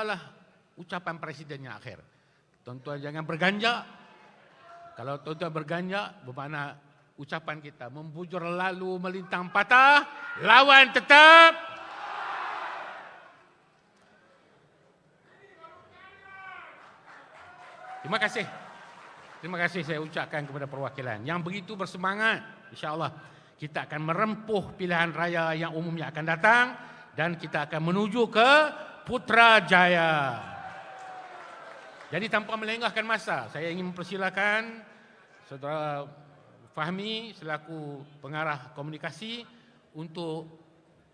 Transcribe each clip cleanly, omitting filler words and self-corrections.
dengarlah ucapan Presidennya akhir. Tuan-tuan jangan berganjak. Kalau tuan-tuan berganjak, bermakna ucapan kita membujur lalu melintang patah, lawan tetap. Terima kasih. Terima kasih saya ucapkan kepada perwakilan yang begitu bersemangat. InsyaAllah kita akan merempuh pilihan raya yang umumnya akan datang dan kita akan menuju ke Putrajaya. Jadi tanpa melengahkan masa, saya ingin mempersilakan Saudara Fahmi selaku pengarah komunikasi untuk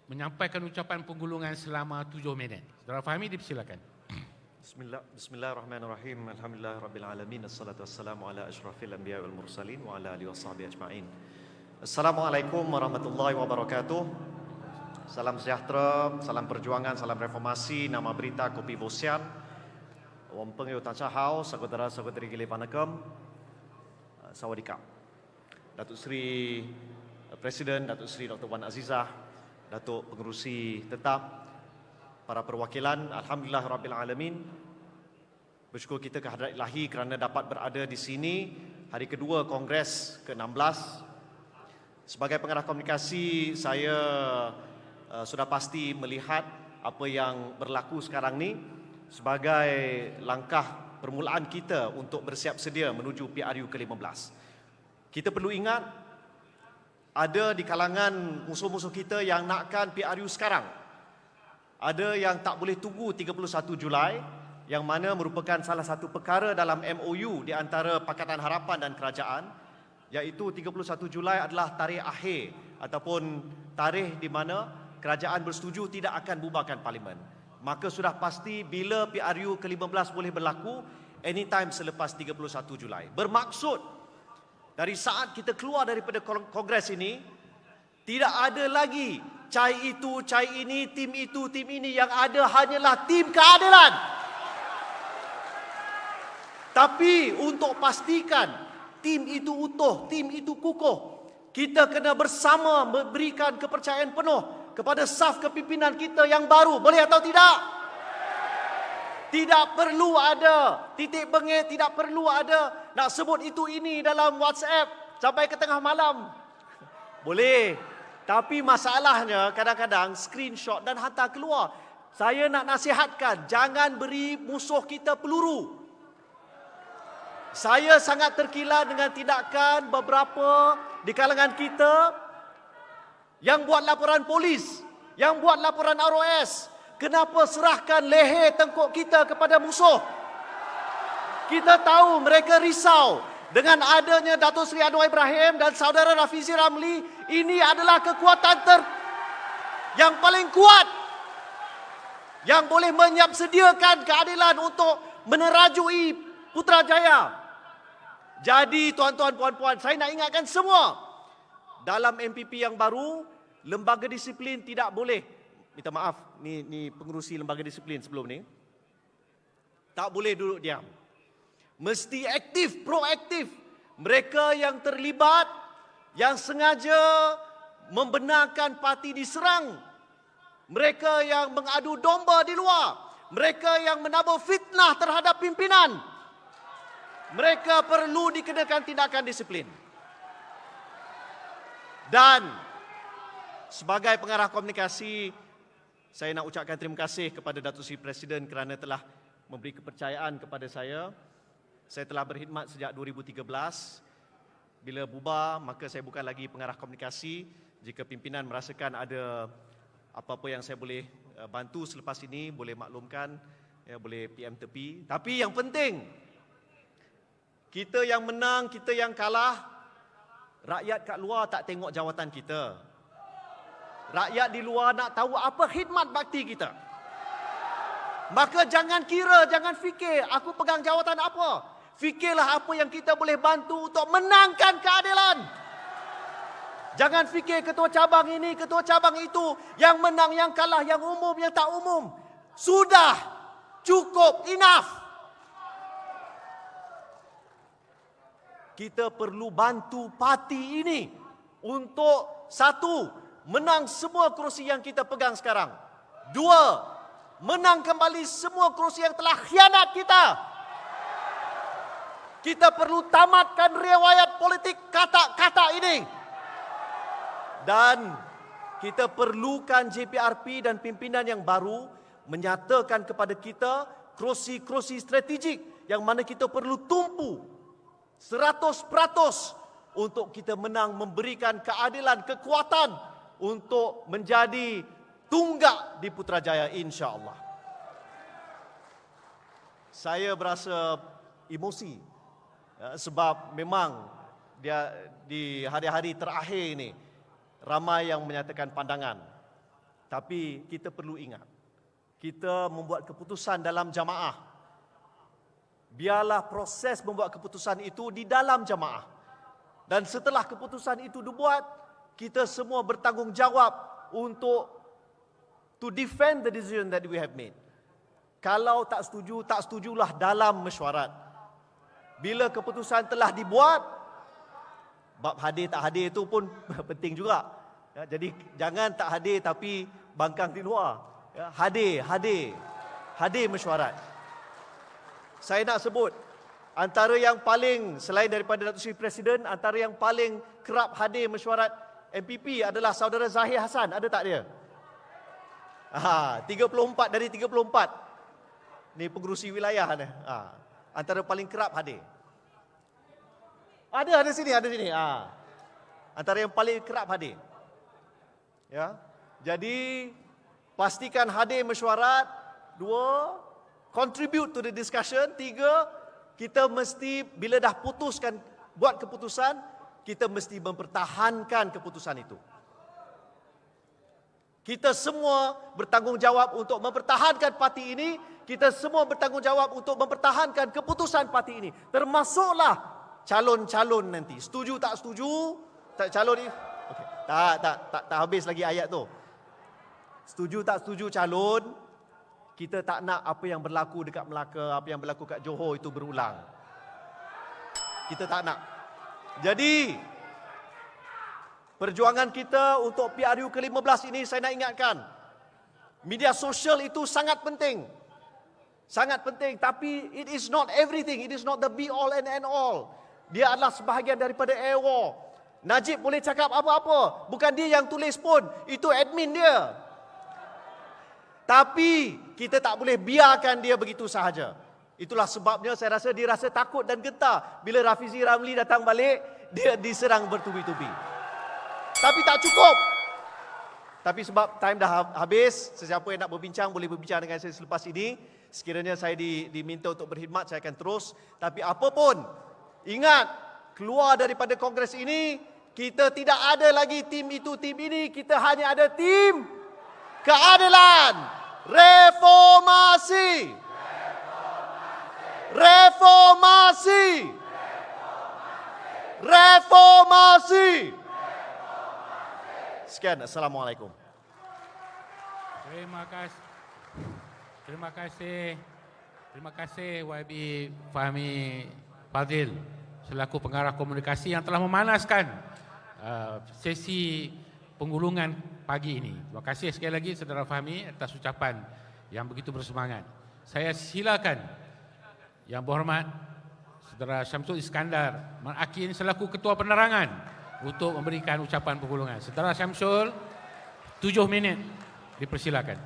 menyampaikan ucapan penggulungan selama 7 minit. Saudara Fahmi dipersilakan. Bismillahirrahmanirrahim. Alhamdulillahirabbil alamin. Assalatu wassalamu ala asyrafil anbiya'i wal mursalin wa ala alihi washabihi ajmain. Assalamualaikum warahmatullahi wabarakatuh. Salam sejahtera, salam perjuangan, salam reformasi. Nama berita Kopi Bosian. Wong Pengyu Tan Sahau, saudara-saudari Gili Panakam. Sawadikap. Datuk Seri Presiden, Datuk Seri Dr. Wan Azizah, Datuk Pengerusi Tetap, para perwakilan, alhamdulillah rabbil alamin. Bersyukur kita kehadrat ilahi kerana dapat berada di sini hari kedua Kongres ke-16. Sebagai pengarah komunikasi, saya sudah pasti melihat apa yang berlaku sekarang ni sebagai langkah permulaan kita untuk bersiap sedia menuju PRU ke-15. Kita perlu ingat ada di kalangan musuh-musuh kita yang nakkan PRU sekarang. Ada yang tak boleh tunggu 31 Julai yang mana merupakan salah satu perkara dalam MOU di antara Pakatan Harapan dan Kerajaan, iaitu 31 Julai adalah tarikh akhir ataupun tarikh di mana kerajaan bersetuju tidak akan bubarkan parlimen. Maka sudah pasti bila PRU ke-15 boleh berlaku anytime selepas 31 Julai. Bermaksud dari saat kita keluar daripada kongres ini tidak ada lagi cai itu, cai ini, tim itu, tim ini. Yang ada hanyalah tim keadilan. Tapi untuk pastikan tim itu utuh, tim itu kukuh, kita kena bersama memberikan kepercayaan penuh kepada saf kepimpinan kita yang baru. Boleh atau tidak? Tidak perlu ada titik bengih, tidak perlu ada nak sebut itu ini dalam WhatsApp sampai ke tengah malam. Boleh. Tapi masalahnya kadang-kadang screenshot dan hantar keluar. Saya nak nasihatkan, jangan beri musuh kita peluru. Saya sangat terkilat dengan tindakan beberapa di kalangan kita yang buat laporan polis, yang buat laporan ROS. Kenapa serahkan leher tengkuk kita kepada musuh? Kita tahu mereka risau. Dengan adanya Datuk Seri Anwar Ibrahim dan saudara Rafizi Ramli, ini adalah kekuatan yang paling kuat yang boleh menyiapsediakan keadilan untuk menerajui Putrajaya. Jadi tuan-tuan, puan-puan, saya nak ingatkan semua, dalam MPP yang baru, lembaga disiplin tidak boleh, minta maaf, ni pengerusi lembaga disiplin sebelum ni, tak boleh duduk diam. Mesti aktif, proaktif. Mereka yang terlibat, yang sengaja membenarkan parti diserang, mereka yang mengadu domba di luar, mereka yang menabur fitnah terhadap pimpinan, mereka perlu dikenakan tindakan disiplin. Dan sebagai pengarah komunikasi, saya nak ucapkan terima kasih kepada Datuk Seri Presiden kerana telah memberi kepercayaan kepada saya. Saya telah berkhidmat sejak 2013. Bila bubar, maka saya bukan lagi pengarah komunikasi. Jika pimpinan merasakan ada apa-apa yang saya boleh bantu selepas ini, boleh maklumkan, ya, boleh PM tepi. Tapi yang penting, kita yang menang, kita yang kalah, rakyat kat luar tak tengok jawatan kita. Rakyat di luar nak tahu apa khidmat bakti kita. Maka jangan kira, jangan fikir aku pegang jawatan apa. Fikirlah apa yang kita boleh bantu untuk menangkan keadilan. Jangan fikir ketua cabang ini, ketua cabang itu, yang menang, yang kalah, yang umum, yang tak umum. Sudah, cukup, enough. Kita perlu bantu parti ini untuk satu, menang semua kerusi yang kita pegang sekarang. Dua, menang kembali semua kerusi yang telah khianat kita. Kita perlu tamatkan riwayat politik kata-kata ini. Dan kita perlukan JPRP dan pimpinan yang baru menyatakan kepada kita kerusi-kerusi strategik yang mana kita perlu tumpu 100% untuk kita menang, memberikan keadilan, kekuatan untuk menjadi tunggak di Putrajaya, insya-Allah. Saya berasa emosi sebab memang dia di hari-hari terakhir ini ramai yang menyatakan pandangan. Tapi kita perlu ingat, kita membuat keputusan dalam jamaah. Biarlah proses membuat keputusan itu di dalam jamaah. Dan setelah keputusan itu dibuat, kita semua bertanggungjawab untuk to defend the decision that we have made. Kalau tak setuju, tak setujulah dalam mesyuarat. Bila keputusan telah dibuat, bab hadir tak hadir itu pun penting juga. Jadi jangan tak hadir tapi bangkang di luar. Hadir mesyuarat. Saya nak sebut antara yang paling, selain daripada Datuk Seri Presiden, antara yang paling kerap hadir mesyuarat MPP adalah saudara Zahir Hassan. Ada tak dia? 34 dari 34. Ni pengerusi wilayah ni. Antara paling kerap hadir. Ada sini. Antara yang paling kerap hadir. Ya. Jadi pastikan hadir mesyuarat. 2, contribute to the discussion. 3, kita mesti bila dah putuskan buat keputusan, kita mesti mempertahankan keputusan itu. Kita semua bertanggungjawab untuk mempertahankan parti ini. Kita semua bertanggungjawab untuk mempertahankan keputusan parti ini. Termasuklah calon-calon nanti. Setuju tak setuju? Tak calon ni? Okay. Tak habis lagi ayat tu. Setuju tak setuju calon? Kita tak nak apa yang berlaku dekat Melaka, apa yang berlaku kat Johor itu berulang. Kita tak nak. Jadi perjuangan kita untuk PRU ke-15 ini, saya nak ingatkan, media sosial itu sangat penting. Sangat penting, tapi it is not everything. It is not the be all and end all. Dia adalah sebahagian daripada air war. Najib boleh cakap apa-apa. Bukan dia yang tulis pun. Itu admin dia. Tapi kita tak boleh biarkan dia begitu sahaja. Itulah sebabnya saya rasa dia rasa takut dan getar. Bila Rafizi Ramli datang balik, dia diserang bertubi-tubi. Tapi tak cukup. Tapi sebab time dah habis, sesiapa yang nak berbincang boleh berbincang dengan saya selepas ini. Sekiranya saya diminta untuk berkhidmat, saya akan terus. Tapi apa pun, ingat, keluar daripada kongres ini, kita tidak ada lagi tim itu, tim ini. Kita hanya ada tim keadilan. Reformasi. Reformasi. Reformasi. Sekian, Assalamualaikum. Terima kasih YB Fahmi Fadzil selaku pengarah komunikasi yang telah memanaskan sesi penggulungan pagi ini. Terima kasih sekali lagi Saudara Fahmi atas ucapan yang begitu bersemangat. Saya silakan Yang Berhormat Saudara Syamsul Iskandar Akin selaku Ketua Penerangan untuk memberikan ucapan penggulungan. Saudara Syamsul, 7 minit dipersilakan.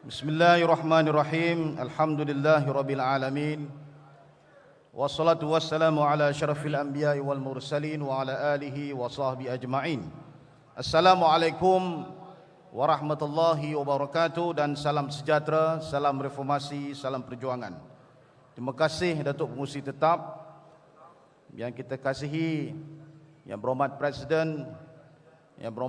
Bismillahirrahmanirrahim. Alhamdulillahirabbil alamin. Wassalatu wassalamu ala asyrafil anbiya'i wal mursalin wa ala alihi wa sahbihi ajma'in. Assalamualaikum warahmatullahi wabarakatuh dan salam sejahtera, salam reformasi, salam perjuangan. Terima kasih Datuk Pengerusi Tetap yang kita kasihi, Yang Berhormat Presiden, Yang Berhormat